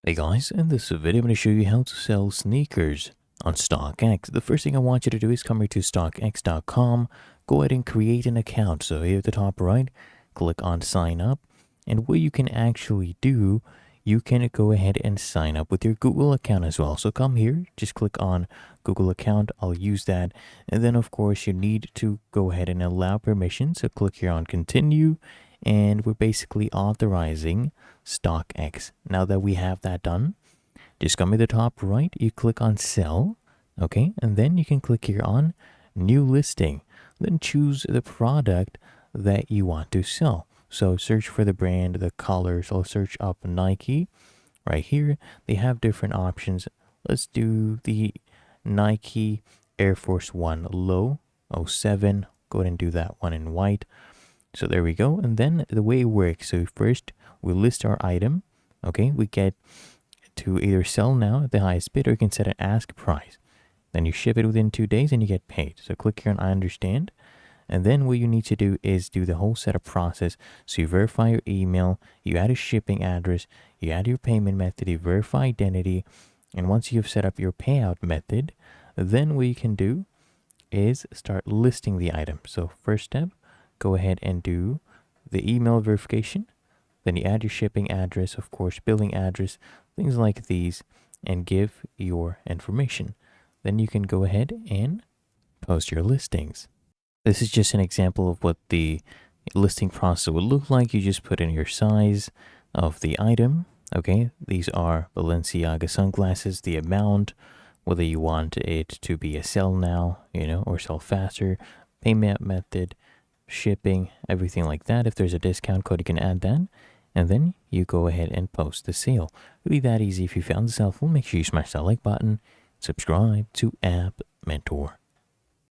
Hey guys, in this video I'm going to show you how to sell sneakers on StockX. The first thing I want you to do is come here to StockX.com, go ahead and create an account. So here at the top right, click on sign up, and what you can actually do, you can go ahead and sign up with your Google account as well. So come here, just click on Google account, I'll use that, and then of course you need to go ahead and allow permission. So click here on continue, and we're basically authorizing StockX. Now that we have that done, just come to the top right, you click on sell, okay, and then you can click here on new listing. Then choose the product that you want to sell. So search for the brand, the colors. I'll search up Nike. Right here, they have different options. Let's do the Nike Air Force One Low 07. Go ahead and do that one in white. So there we go. And then the way it works, so first we list our item. Okay, we get to either sell now at the highest bid, or you can set an ask price. Then you ship it within 2 days and you get paid. So click here on I understand. And then what you need to do is do the whole setup process. So you verify your email, you add a shipping address, you add your payment method, you verify identity. And once you've set up your payout method, then what you can do is start listing the item. So first step, go ahead and do the email verification. Then you add your shipping address, of course, billing address, things like these, and give your information. Then you can go ahead and post your listings. This is just an example of what the listing process would look like. You just put in your size of the item. Okay, these are Balenciaga sunglasses, the amount, whether you want it to be a sell now, or sell faster, payment method, shipping, everything like that. If there's a discount code, you can add that. And then you go ahead and post the sale. Really that easy. If you found this helpful, make sure you smash that like button, subscribe to App Mentor.